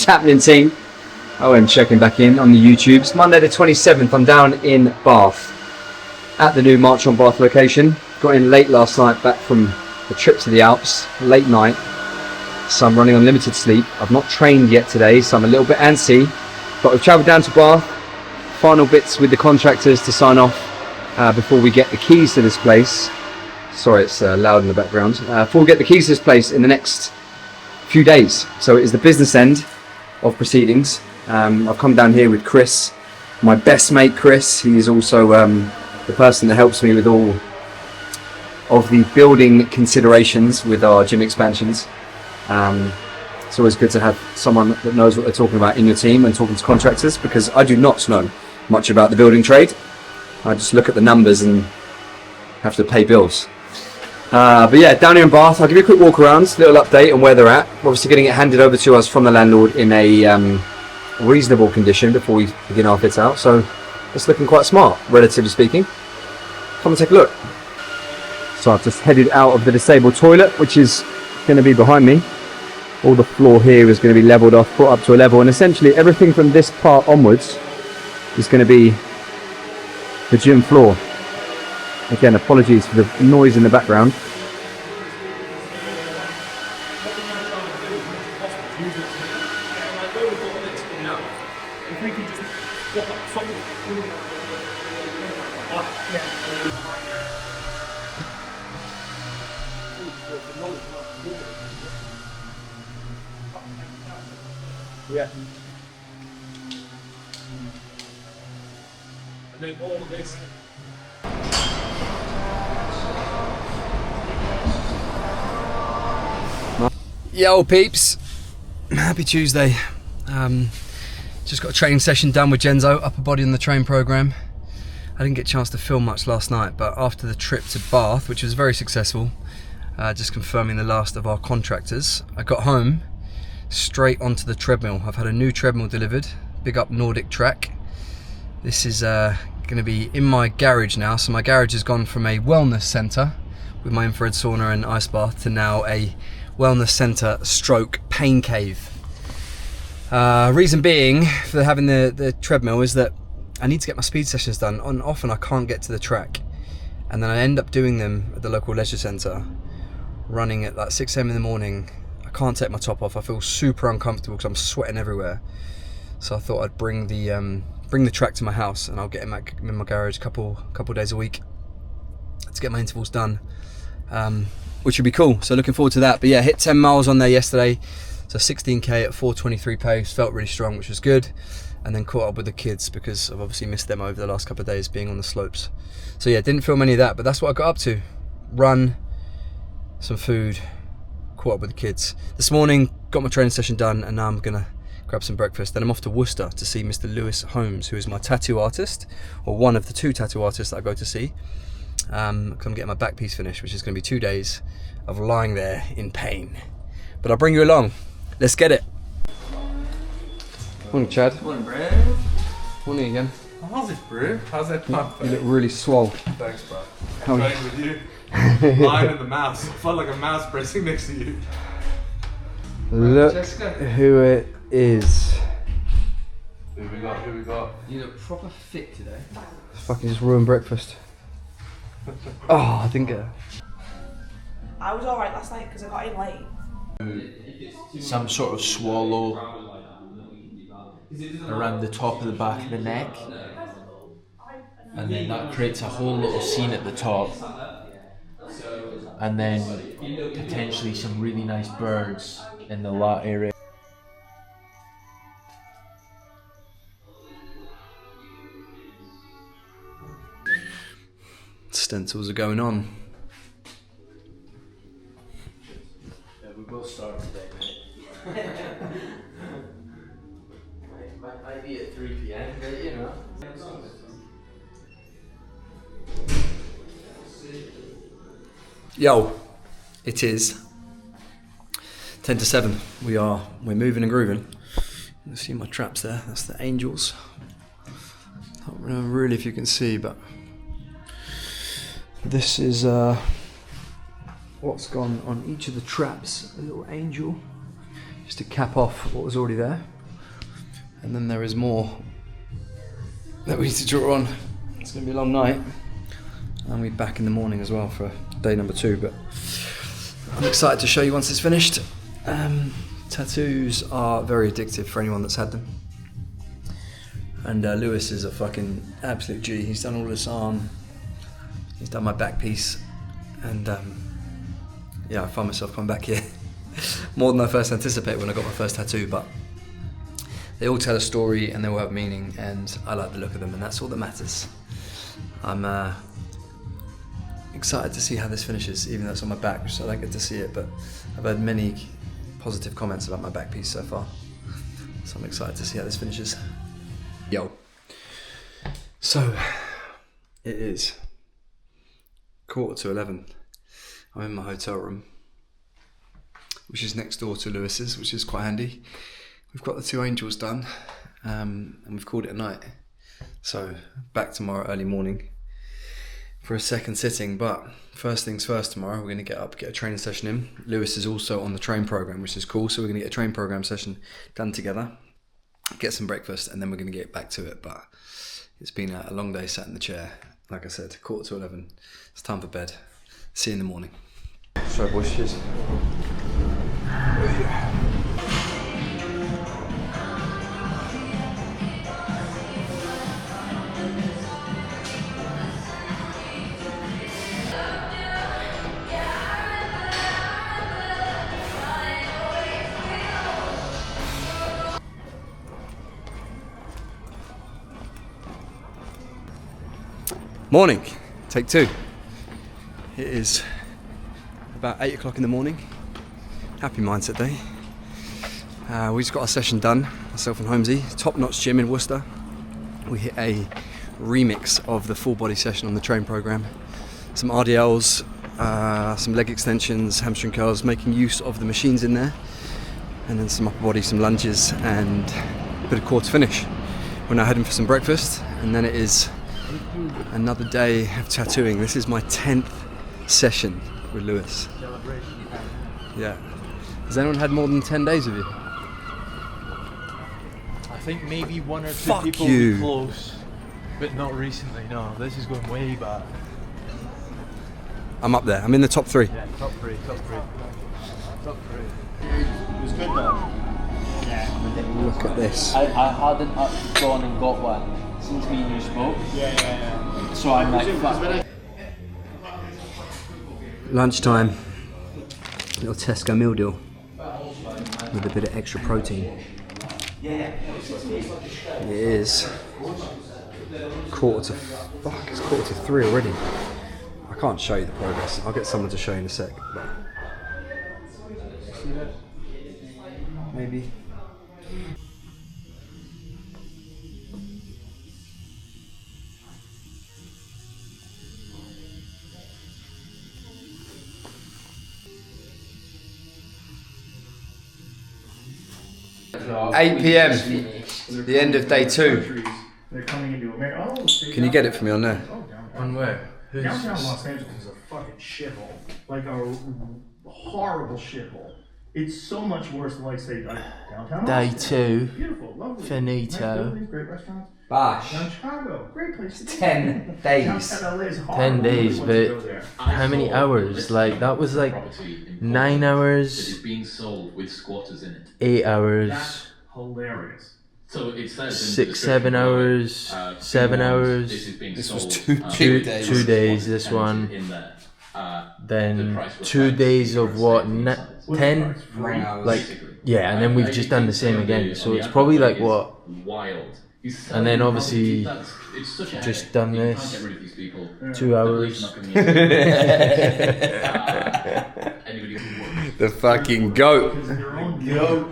happening, team? Oh, I'm checking back in on the YouTubes. Monday the 27th, I'm down in Bath at the new Marchon Bath location. Got in late last night, back from the trip to the Alps, late night. So I'm running on limited sleep. I've not trained yet today, so I'm a little bit antsy. But we've travelled down to Bath. Final bits with the contractors to sign off before we get the keys to this place. Sorry, it's loud in the background. Before we get the keys to this place in the next few days. So it is the business end of proceedings. I've come down here with Chris, my best mate Chris. He is also the person that helps me with all of the building considerations with our gym expansions. It's always good to have someone that knows what they're talking about in your team and talking to contractors, because I do not know much about the building trade. I just look at the numbers and have to pay bills. But yeah, down here in Bath, I'll give you a quick walk around, little update on where they're at. We're obviously getting it handed over to us from the landlord in a reasonable condition before we begin our fit out, so it's looking quite smart, relatively speaking. Come and take a look. So I've just headed out of the disabled toilet, which is going to be behind me. All the floor here is going to be leveled off, brought up to a level, and essentially everything from this part onwards is going to be the gym floor. Again, apologies for the noise in the background. Yeah. And then all of this. Yo peeps, happy Tuesday. Just got a training session done with Genzo, upper body on the train program. I didn't get a chance to film much last night, but after the trip to Bath, which was very successful, just confirming the last of our contractors, I got home straight onto the treadmill. I've had a new treadmill delivered, big up Nordic Track. This is going to be in my garage now. So my garage has gone from a wellness centre with my infrared sauna and ice bath to now a wellness centre stroke pain cave. Reason being for having the treadmill is that I need to get my speed sessions done. Often I can't get to the track, and then I end up doing them at the local leisure centre, running at like 6 AM in the morning. I can't take my top off. I feel super uncomfortable because I'm sweating everywhere. So I thought I'd bring the track to my house, and I'll get him in my garage a couple days a week to get my intervals done, which would be cool. So looking forward to that. But yeah, hit 10 miles on there yesterday, so 16k at 4:23 pace. Felt really strong, which was good. And then caught up with the kids because I've obviously missed them over the last couple of days being on the slopes. So yeah, didn't film any of that, but that's what I got up to. Run, some food, caught up with the kids. This morning, got my training session done, and now I'm gonna grab some breakfast. Then I'm off to Worcester to see Mr. Lewis Holmes, who is my tattoo artist, or one of the 2 tattoo artists that I go to see. I'm getting my back piece finished, which is going to be 2 days of lying there in pain. But I'll bring you along. Let's get it. Morning, Chad. Morning, bro. Morning again. How's it, bro? How's that pump? You look really swole. Thanks, bro. How are Playing with you. Lying in the mouse. I felt like a mouse pressing next to you. Look Jessica. who it is. Who we got? Who we got? You look proper fit today. Fucking just ruined breakfast. Oh, I didn't get it. I was alright last night because I got in late. Some sort of swallow around the top of the back of the neck, and then that creates a whole little scene at the top, and then potentially some really nice birds in the lat area. Stencils are going on. Yeah, we both start today, mate. might be at 3 PM, but you know. Yo, it is 10 to 7. We're moving and grooving. You can see my traps there. That's the angels. I don't know really if you can see, but this is what's gone on each of the traps. A little angel, just to cap off what was already there. And then there is more that we need to draw on. It's going to be a long night. And we'll be back in the morning as well for day number 2, but I'm excited to show you once it's finished. Tattoos are very addictive for anyone that's had them. And Lewis is a fucking absolute G. He's done all this arm, he's done my back piece, and yeah, I find myself coming back here more than I first anticipated when I got my first tattoo, but they all tell a story and they all have meaning, and I like the look of them, and that's all that matters. I'm excited to see how this finishes, even though it's on my back, so I don't get to see it, but I've had many positive comments about my back piece so far, so I'm excited to see how this finishes. Yo. So, it is 11:15. I'm in my hotel room, which is next door to Lewis's, which is quite handy. We've got the 2 angels done, and we've called it a night. So, back tomorrow early morning for a second sitting, but first things first, tomorrow we're going to get up, get a training session in. Lewis is also on the train program, which is cool, so we're going to get a train program session done together, get some breakfast, and then we're going to get back to it. But it's been a long day sat in the chair. Like I said, 11:15. It's time for bed. See you in the morning. Sorry boys, cheers. Morning, take 2. It is about 8 o'clock in the morning. Happy mindset day. We just got our session done, myself and Holmesy, top-notch gym in Worcester. We hit a remix of the full body session on the train program. Some RDLs, some leg extensions, hamstring curls, making use of the machines in there. And then some upper body, some lunges, and a bit of core to finish. We're now heading for some breakfast, and then it is another day of tattooing. This is my 10th session with Lewis. Yeah. Has anyone had more than 10 days with you? I think maybe 1 or 2 Fuck people you. were close, but not recently. No, this is going way back. I'm up there. I'm in the top 3. Yeah, top 3. Top 3. It was good though. Look at this. I hadn't gone and got one since me and you spoke. Yeah. So I'm like, fuck. Lunchtime. Little Tesco meal deal with a bit of extra protein. It is it's 3:15 already. I can't show you the progress. I'll get someone to show you in a sec. But see that? Maybe. $8 p.m. The end of day 2. They're coming into America. Oh, Can you get it for me on there? On where? Downtown Los Angeles is a fucking shithole. Like a horrible shithole. It's so much worse than, like, say, downtown Day Austin. 2. Beautiful, lovely. Finito. Nice buildings, great restaurants. Bash. Down Chicago, great place. 10 days. Downtown LA is 10 horrible. days, Nobody wants to but go there. how many hours? Like, that was like 9 hours, being sold with squatters in it. 8 hours, That's hilarious. So it says in 6, 7 hours, 7 hours. This is being This sold, was 2 Two, days. 2 days, this one. in there. The Then price was 2 like days of what? What's the 10? price? Free? Like, yeah, and then we've just done the same again. So it's probably like what? Wild. And then obviously it's such a just headache. done You this. can't get rid of these people. 2 hours. Not coming in. Anybody who works. The fucking goat.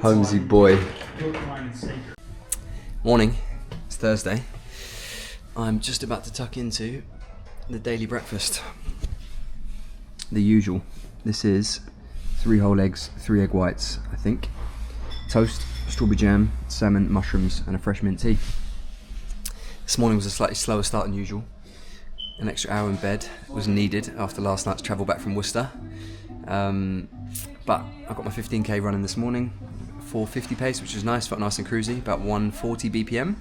Holmesy boy. Morning. It's Thursday. I'm just about to tuck into the daily breakfast. The usual. This is 3 whole eggs, 3 egg whites, I think. Toast, strawberry jam, salmon, mushrooms, and a fresh mint tea. This morning was a slightly slower start than usual. An extra hour in bed was needed after last night's travel back from Worcester. But I got my 15k running this morning, 450 pace, which is nice, felt nice and cruisy, about 140 BPM.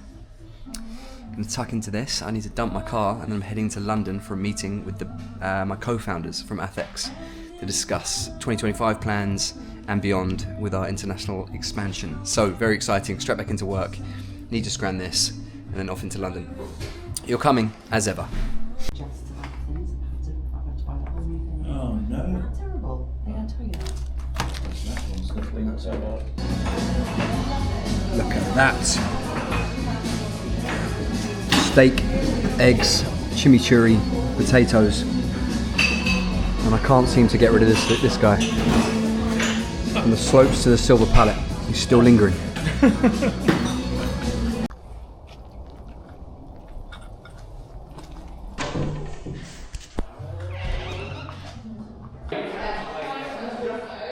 I'm gonna tuck into this. I need to dump my car, and then I'm heading to London for a meeting with my co-founders from Athex to discuss 2025 plans and beyond with our international expansion. So very exciting, straight back into work. Need to scran this, and then off into London. You're coming, as ever. Oh no. Terrible. Yeah, I tell you that. Look at that. Steak, eggs, chimichurri, potatoes. And I can't seem to get rid of this guy. From the slopes to the silver palette, he's still lingering.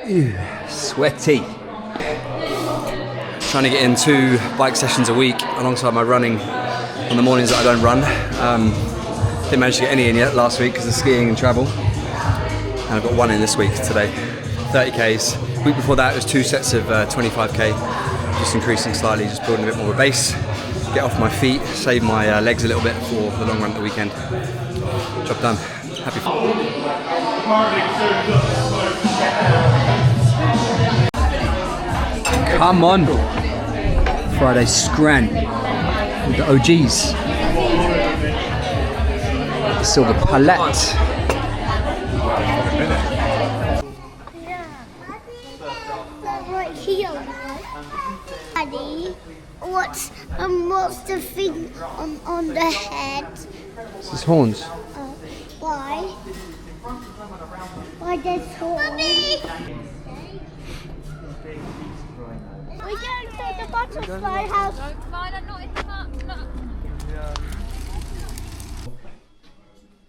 Ew, sweaty. Trying to get in 2 bike sessions a week alongside my running on the mornings that I don't run. Didn't manage to get any in yet last week because of skiing and travel. And I've got 1 in this week today. 30Ks. Week before that it was 2 sets of 25K. Just increasing slightly, just building a bit more of a base. Get off my feet, save my legs a little bit for the long run at the weekend. Job done. Happy. Come on. Friday scran with the OGs. The silver palette. Right here. Daddy, what's the thing on the head? This is horns. Why? Why there's horns? Mommy! We're going to the butterfly house.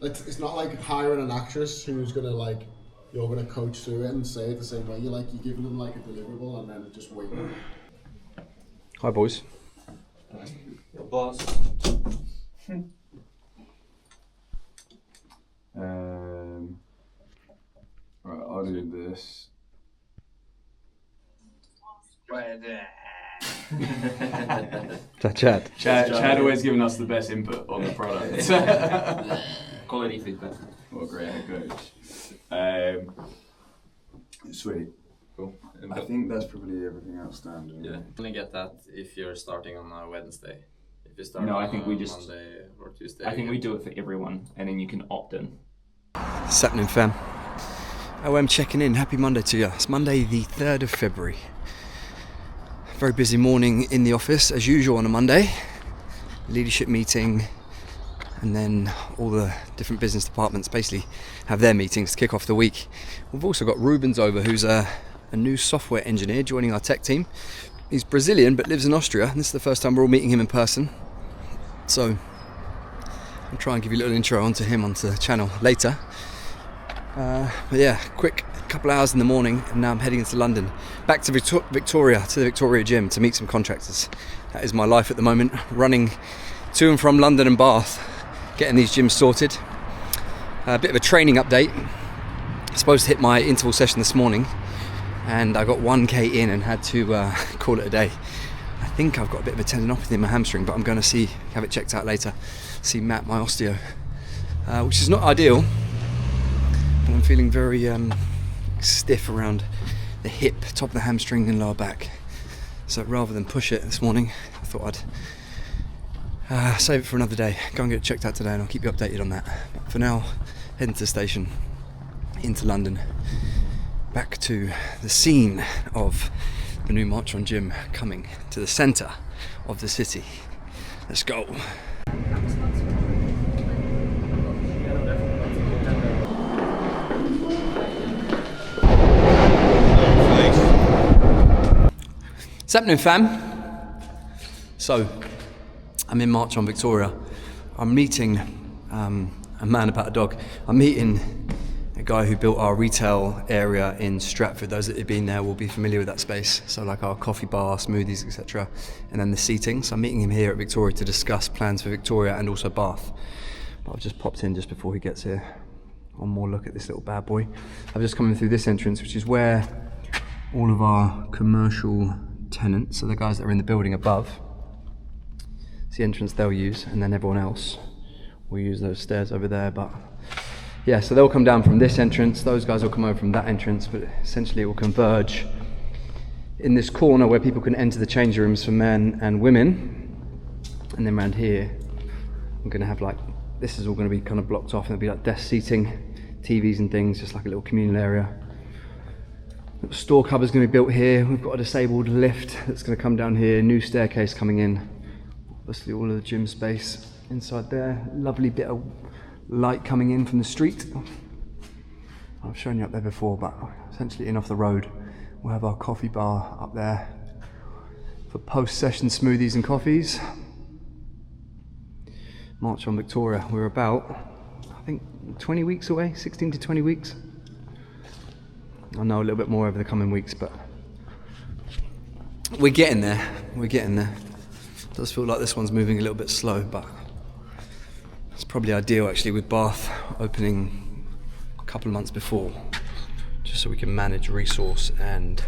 It's not like hiring an actress who's gonna like, you're gonna coach through it and say it the same way. You're giving them like a deliverable and then just waiting. Hi boys. Boss. Right, I'll do this. Chad. Chad always giving us the best input on the product. Quality feedback. What a great head coach. Sweet. Cool. I think that's probably everything outstanding. Yeah. Only get that if you're starting on a Wednesday. If you start No, I on think we just. Monday or Tuesday. I think we do it for everyone, and then you can opt in. What's happening, fam? I'm checking in. Happy Monday to you. It's Monday the 3rd of February. Very busy morning in the office as usual on a Monday. Leadership meeting, and then all the different business departments basically have their meetings to kick off the week. We've also got Ruben's over, who's a new software engineer joining our tech team. He's Brazilian but lives in Austria, and this is the first time we're all meeting him in person. So I'll try and give you a little intro onto him onto the channel later. But yeah, quick couple hours in the morning, and now I'm heading into London, back to Victoria, to the Victoria gym to meet some contractors. That is my life at the moment, running to and from London and Bath, getting these gyms sorted. A bit of a training update. I supposed to hit my interval session this morning, and I got 1K in and had to call it a day. I think I've got a bit of a tendinopathy in my hamstring, but I'm going to have it checked out later. See Matt, my osteo, which is not ideal. But I'm feeling very stiff around the hip, top of the hamstring and lower back. So rather than push it this morning, I thought I'd save it for another day. Go and get it checked out today, and I'll keep you updated on that. But for now, heading to the station, into London, back to the scene of the new Marchon gym coming to the centre of the city. Let's go. What's happening, fam? So, I'm in Marchon, Victoria. I'm meeting a man about a dog. I'm meeting a guy who built our retail area in Stratford. Those that have been there will be familiar with that space. So like our coffee bar, smoothies, etc. And then the seating. So I'm meeting him here at Victoria to discuss plans for Victoria and also Bath. But I've just popped in just before he gets here. One more look at this little bad boy. I've just come in through this entrance, which is where all of our commercial tenants, so the guys that are in the building above. It's the entrance they'll use, and then everyone else will use those stairs over there. But yeah, so they'll come down from this entrance, those guys will come over from that entrance, but essentially it will converge in this corner where people can enter the change rooms for men and women. And then around here, I'm going to have like, this is all going to be kind of blocked off, and there'll be like desk seating, TVs and things, just like a little communal area. The store cupboard's going to be built here. We've got a disabled lift that's going to come down here, new staircase coming in. Obviously all of the gym space inside there. Lovely bit of light coming in from the street. I've shown you up there before, but essentially in off the road. We'll have our coffee bar up there for post-session smoothies and coffees. Marchon, Victoria, we're about, I think, 20 weeks away, 16 to 20 weeks. I know a little bit more over the coming weeks, but we're getting there, we're getting there. It does feel like this one's moving a little bit slow, but it's probably ideal actually with Bath opening a couple of months before, just so we can manage resource and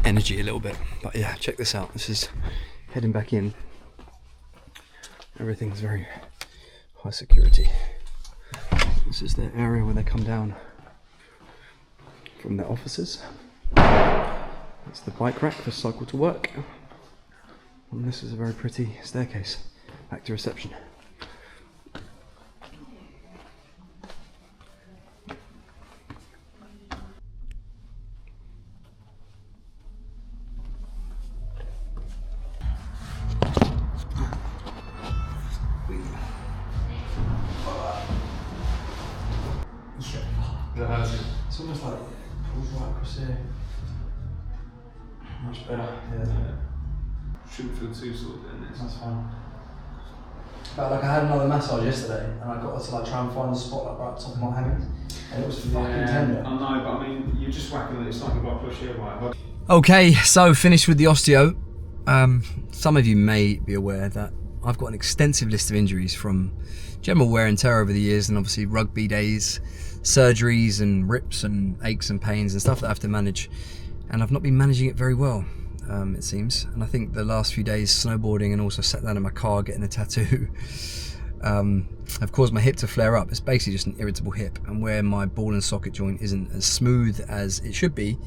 energy a little bit. But yeah, check this out. This is heading back in. Everything's very high security. This is the area where they come down from their offices. That's the bike rack for cycle to work. And this is a very pretty staircase back to reception. It's almost like pulls right across here. Much better, yeah. Shouldn't feel too sore then. That's fine. But like I had another massage yesterday, and I got to like try and find the spot like right at the top of my hand, and it was fucking tender. I know, but I mean, you're just whacking it. It's not going to push here, right? Okay, so finished with the osteo. Some of you may be aware that I've got an extensive list of injuries from general wear and tear over the years, and obviously rugby days, surgeries and rips and aches and pains and stuff that I have to manage, and I've not been managing it very well, it seems. And I think the last few days snowboarding and also sat down in my car getting a tattoo have caused my hip to flare up. It's basically just an irritable hip, and where my ball and socket joint isn't as smooth as it should be,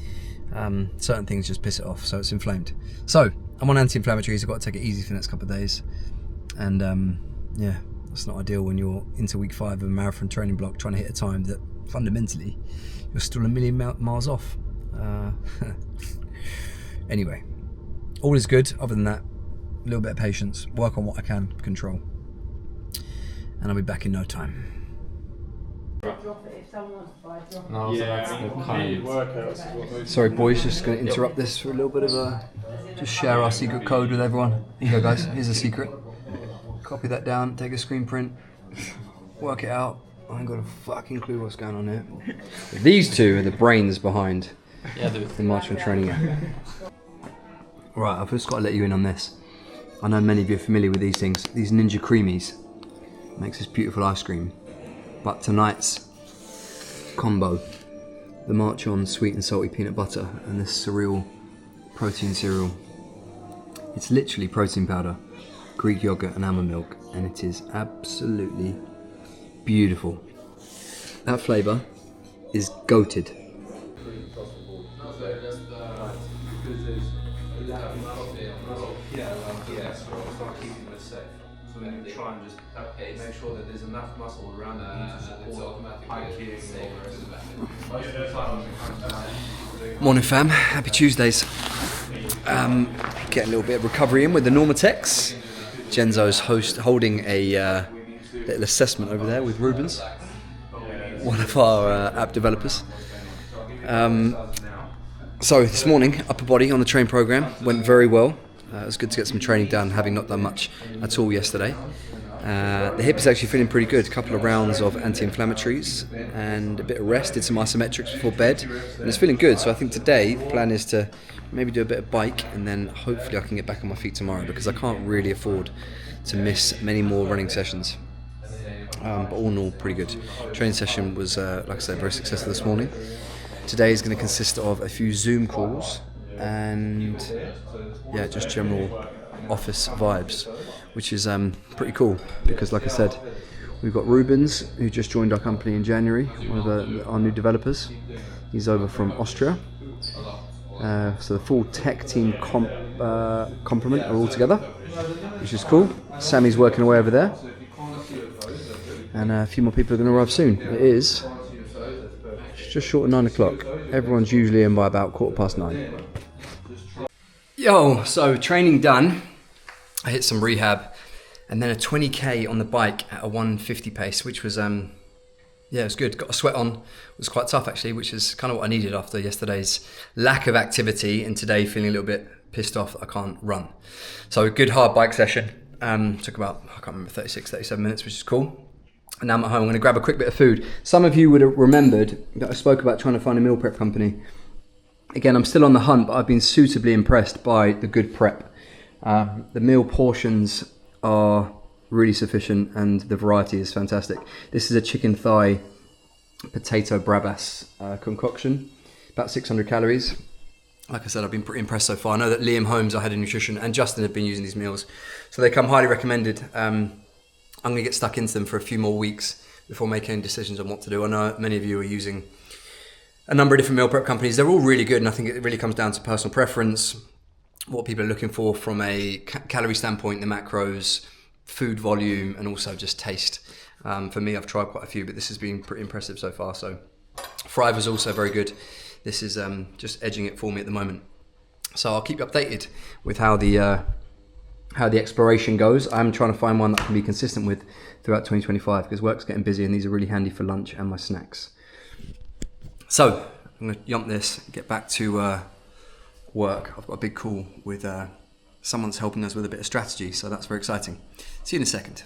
certain things just piss it off, so it's inflamed. So I'm on anti-inflammatories. I've got to take it easy for the next couple of days, and yeah, that's not ideal when you're into week 5 of a marathon training block trying to hit a time that fundamentally you're still a million miles off. Anyway, all is good. Other than that, a little bit of patience, work on what I can control, and I'll be back in no time. No, Yeah, so I mean, that's completed workouts is what most Sorry boys, just going to interrupt this for a little bit of a, just share our secret code with everyone. Here you go guys, here's a secret. Copy that down, take a screen print, work it out. I ain't got a fucking clue what's going on here. These two are the brains behind the Marchon training app. Right, I've just got to let you in on this. I know many of you are familiar with these things. These Ninja Creamies makes this beautiful ice cream. But tonight's combo, the Marchon sweet and salty peanut butter and this cereal, protein cereal. It's literally protein powder, Greek yogurt and almond milk, and it is absolutely beautiful. That flavour is goated. So we can try and just make sure that there's enough muscle around the to support hiking or Morning fam, happy Tuesdays. Get a little bit of recovery in with the Normatex. Genzo's holding a little assessment over there with Rubens, one of our app developers. So this morning, upper body on the train program went very well. It was good to get some training done, having not done much at all yesterday. The hip is actually feeling pretty good. A couple of rounds of anti-inflammatories and a bit of rest. Did some isometrics before bed, and it's feeling good. So I think today the plan is to maybe do a bit of bike, and then hopefully I can get back on my feet tomorrow, because I can't really afford to miss many more running sessions. But all in all, pretty good. Training session was, like I said, very successful this morning. Today is going to consist of a few Zoom calls and yeah, just general office vibes, which is pretty cool because, like I said, we've got Rubens, who just joined our company in January, one of our new developers. He's over from Austria. So the full tech team complement are all together, which is cool. Sammy's working away over there. And a few more people are going to arrive soon. It is just short of 9 o'clock. Everyone's usually in by about 9:15. Yo, so training done. I hit some rehab and then a 20k on the bike at a 150 pace, which was yeah, it was good. Got a sweat on. It was quite tough actually, which is kind of what I needed after yesterday's lack of activity and today feeling a little bit pissed off that I can't run. So a good hard bike session. Took about, I can't remember, 36, 37 minutes, which is cool. And now I'm at home. I'm going to grab a quick bit of food. Some of you would have remembered that I spoke about trying to find a meal prep company. Again, I'm still on the hunt, but I've been suitably impressed by the good prep. The meal portions are really sufficient and the variety is fantastic. This is a chicken thigh potato brabas concoction, about 600 calories. Like I said, I've been pretty impressed so far. I know that Liam Holmes, our head of nutrition, and Justin have been using these meals, so they come highly recommended. I'm going to get stuck into them for a few more weeks before making any decisions on what to do. I know many of you are using a number of different meal prep companies. They're all really good, and I think it really comes down to personal preference, what people are looking for from a calorie standpoint, the macros, food volume, and also just taste. For me, I've tried quite a few, but this has been pretty impressive so far. So Thrive is also very good. This is just edging it for me at the moment. So I'll keep you updated with how the exploration goes. I'm trying to find one that I can be consistent with throughout 2025 because work's getting busy and these are really handy for lunch and my snacks. So I'm going to yump this, get back to work. I've got a big call with someone's helping us with a bit of strategy, so that's very exciting. See you in a second.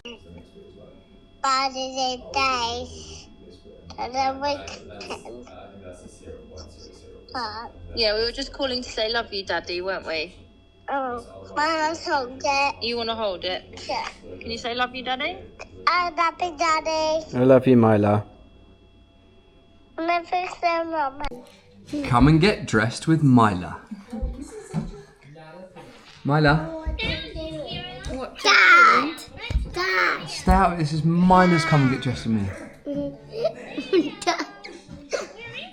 Yeah, we were just calling to say love you, Daddy, weren't we? Oh, I want to hold it. You want to hold it? Yeah. Can you say love you, Daddy? I love you, Daddy. I love you, Myla. My first Mama. Come and get dressed with Myla. Myla. What? Dad. Dad. Stay out. This is Myla's come and get dressed with me.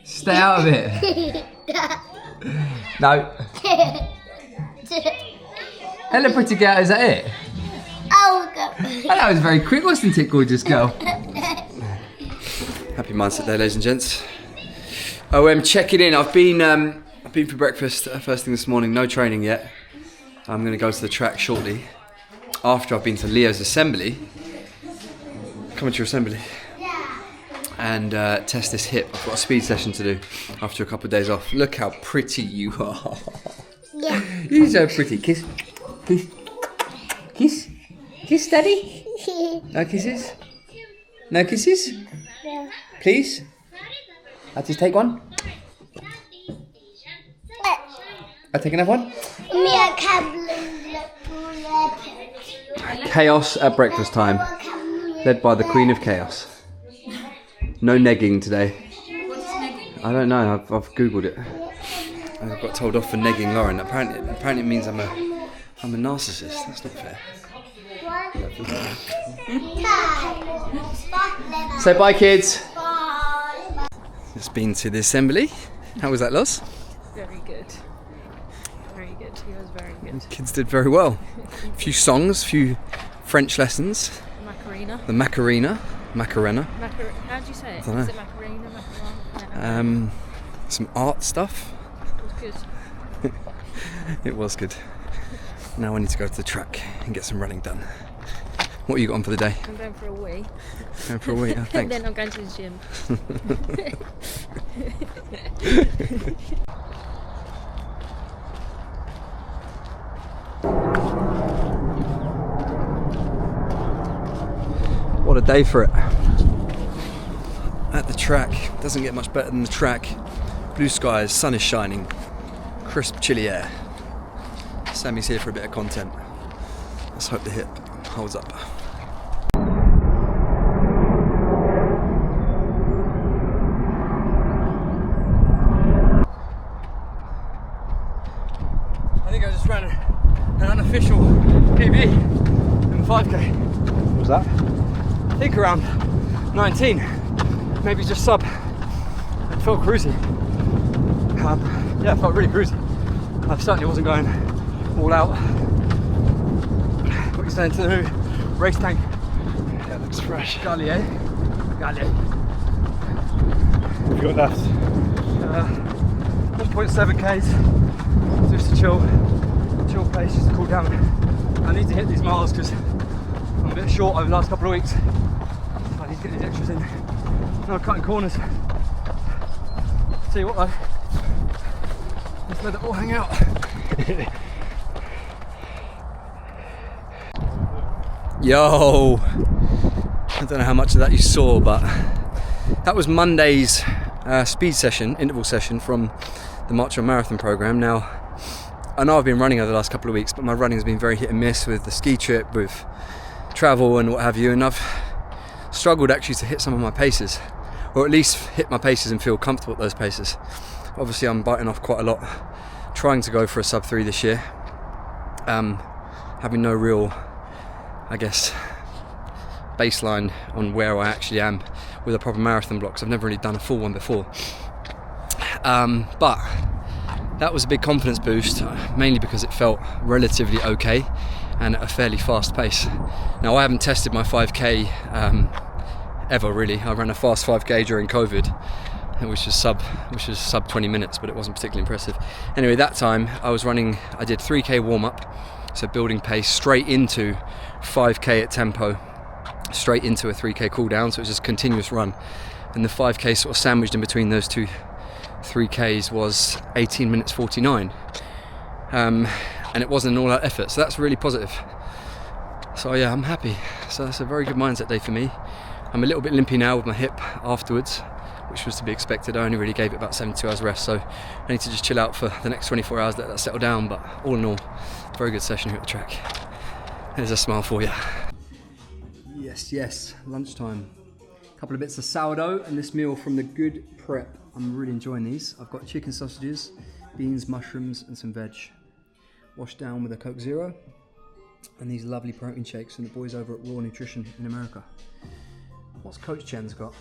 Stay out of it. No. Hello, pretty girl. Is that it? Oh, God. Oh, that was very quick, wasn't it, gorgeous girl? Happy mindset day, ladies and gents. Checking in. I've been for breakfast first thing this morning. No training yet. I'm going to go to the track shortly. After I've been to Leo's assembly, coming to your assembly, and test this hip. I've got a speed session to do after a couple of days off. Look how pretty you are. Yeah. You're so pretty. Kiss. Kiss. Kiss. Kiss, Daddy. No kisses? No kisses? Yeah. Please? I'll just take one. I'll take another one. Chaos at breakfast time. Led by the Queen of Chaos. No negging today. What's negging? I don't know, I've googled it. I got told off for negging Lauren. Apparently it means I'm a narcissist. That's not fair. Say bye, kids. Just been to the assembly. How was that, Loz? Very good. Very good. He was very good. Kids did very well. A few songs, a few French lessons. Macarena. The Macarena. Macarena. How do you say it? I don't know. Is it Macarena? Macarena? Some art stuff. It was good. It was good. Now I need to go to the track and get some running done. What have you got on for the day? I'm going for a wee. Going for a wee? Oh, And thanks. then I'm going to the gym. What a day for it. At the track, doesn't get much better than the track. Blue skies, sun is shining, crisp, chilly air. Sammy's here for a bit of content. Let's hope the hip holds up. PB in the 5k. What was that? I think around 19, maybe just sub. It felt cruisy. Yeah, it felt really cruisy. I certainly wasn't going all out. What are you saying to the new race tank? Yeah, it looks fresh. Gallier. Gallier. What have you got left? 1.7 k's. Just to chill pace, just to cool down. I need to hit these miles because I'm a bit short over the last couple of weeks. So I need to get these extras in. No cutting corners. Tell you what though, let's let it all hang out. Yo! I don't know how much of that you saw, but that was Monday's speed session, interval session from the Marchon marathon program. Now, I know I've been running over the last couple of weeks, but my running has been very hit and miss with the ski trip, with travel and what have you, and I've struggled actually to hit some of my paces, or at least hit my paces and feel comfortable at those paces. Obviously I'm biting off quite a lot, trying to go for a sub 3 this year, having no real, I guess, baseline on where I actually am with a proper marathon block, 'cause I've never really done a full one before. But that was a big confidence boost, mainly because it felt relatively okay and at a fairly fast pace. Now, I haven't tested my 5k ever really. I ran a fast 5k during COVID, which was sub 20 minutes, but it wasn't particularly impressive. Anyway, that time I did 3k warm up, so building pace straight into 5k at tempo, straight into a 3k cool down, so it was just a continuous run. And the 5k sort of sandwiched in between those two 3Ks was 18 minutes 49, and it wasn't an all-out effort, so that's really positive. So yeah, I'm happy. So that's a very good mindset day for me. I'm a little bit limpy now with my hip afterwards, which was to be expected. I only really gave it about 72 hours rest, so I need to just chill out for the next 24 hours, let that settle down. But all in all, very good session here at the track. There's a smile for you. Yes, lunchtime. A couple of bits of sourdough and this meal from the Good Prep. I'm really enjoying these. I've got chicken sausages, beans, mushrooms and some veg, washed down with a Coke Zero, and these lovely protein shakes from the boys over at Raw Nutrition in America. What's Coach Chen's got?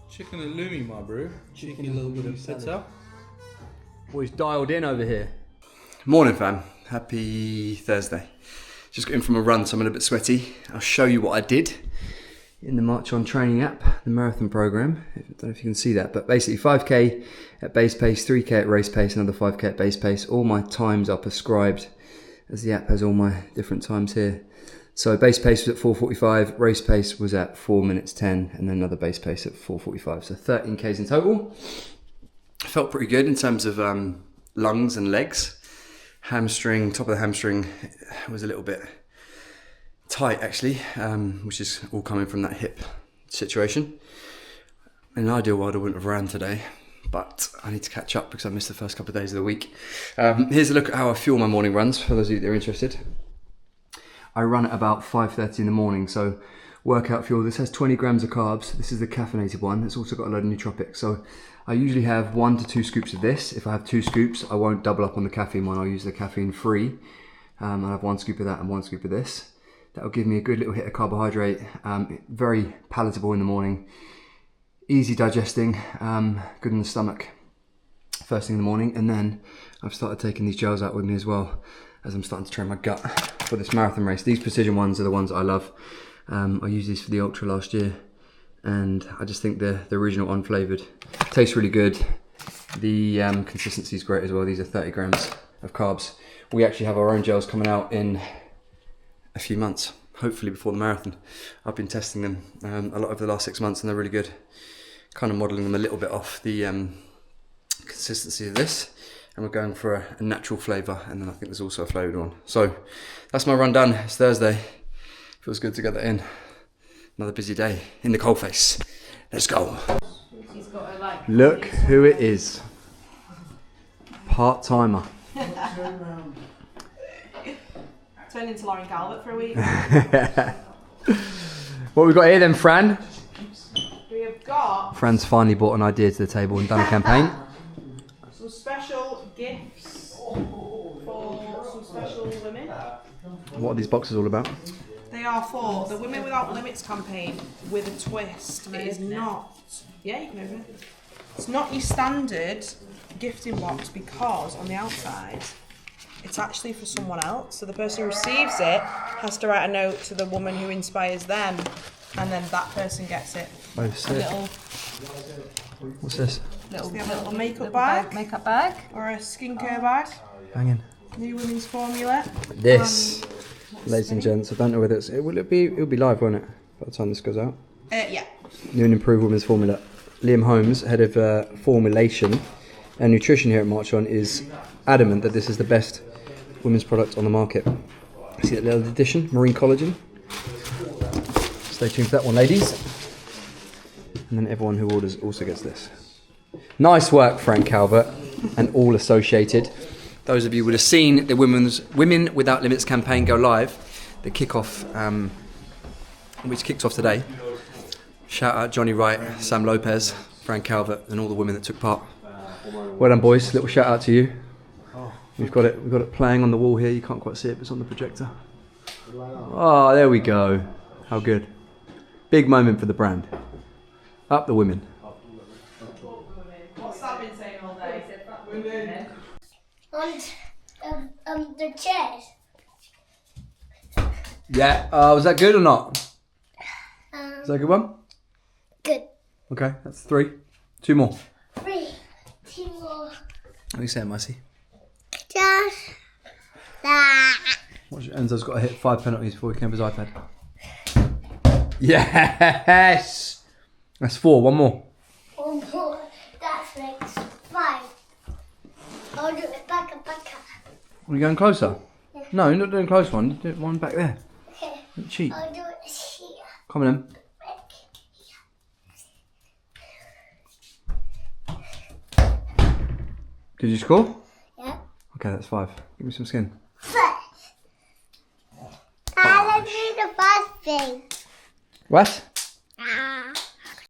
Chicken and lumi, my bro. Cheeky little bit of pizza. Boys dialed in over here. Morning fam, happy Thursday. Just got in from a run, so I'm a little bit sweaty. I'll show you what I did in the Marchon training app, the marathon program. I don't know if you can see that, but basically 5k at base pace, 3k at race pace, another 5k at base pace. All my times are prescribed, as the app has all my different times here. So base pace was at 4:45, race pace was at 4 minutes 10, and then another base pace at 4:45. So 13k's in total. Felt pretty good in terms of lungs and legs. Hamstring, top of the hamstring was a little bit tight actually, which is all coming from that hip situation. In an ideal world I wouldn't have ran today, but I need to catch up because I missed the first couple of days of the week. Here's a look at how I fuel my morning runs for those of you that are interested. I run at about 5:30 in the morning, so workout fuel. This has 20 grams of carbs. This is the caffeinated one. It's also got a load of nootropics. So I usually have 1 to 2 scoops of this. If I have 2 scoops, I won't double up on the caffeine one. I'll use the caffeine free. I'll have 1 scoop of that and 1 scoop of this. That'll give me a good little hit of carbohydrate. Very palatable in the morning. Easy digesting, good in the stomach first thing in the morning. And then I've started taking these gels out with me as well, as I'm starting to train my gut for this marathon race. These precision ones are the ones that I love. I used these for the ultra last year, and I just think the original unflavoured tastes really good. The consistency is great as well. These are 30 grams of carbs. We actually have our own gels coming out in a few months, hopefully before the marathon. I've been testing them a lot over the last 6 months, and they're really good. Kind of modelling them a little bit off the consistency of this, and we're going for a natural flavour, and then I think there's also a flavoured one. So that's my run done. It's Thursday. Feels good to get that in. Another busy day in the coalface. Let's go. Look who it is. Part-timer. Turned into Lauren Calvert for a week. What we got here then, Fran? We have got Fran's finally brought an idea to the table and done a campaign. some special gifts for some special women. What are these boxes all about? They are for the Women Without Limits campaign with a twist. It is not. Yeah, you can open it. It's not your standard gifting box because on the outside it's actually for someone else. So the person who receives it has to write a note to the woman who inspires them, and then that person gets it. Oh, sick. What's this? Little makeup bag. Makeup bag. Or a skincare bag. Banging. New women's formula. This, ladies and gents, I don't know whether it'll be live, won't it? By the time this goes out. Yeah. New and improved women's formula. Liam Holmes, head of formulation and nutrition here at Marchon, is adamant that this is the best women's product on the market. See that little addition, marine collagen. Stay tuned for that one, ladies. And then everyone who orders also gets this. Nice work, Frank Calvert, and all associated. Those of you would have seen the Women Without Limits campaign go live. The kickoff, which kicks off today. Shout out Johnny Wright, Sam Lopez, Frank Calvert, and all the women that took part. Well done, boys. Little shout out to you. We've got it playing on the wall here. You can't quite see it, but it's on the projector. Oh, there we go. How good. Big moment for the brand. Up the women. What's that been saying all day? And the chairs. Yeah. Was that good or not? Is that a good one? Good. Okay, that's 3. 2 more. 3. 2 more. What are you saying, Massey? Just that. Enzo's got to hit 5 penalties before he can have his iPad. Yes! That's 4. 1 more. 1 more. That makes 5. I'll do it back. Are you going closer? Yeah. No, you're not doing close one. You do one back there. Okay. Don't cheat. I'll do it here. Come on then. Did you score? Yeah. Okay, that's 5. Give me some skin. First. Let's do the first thing. What?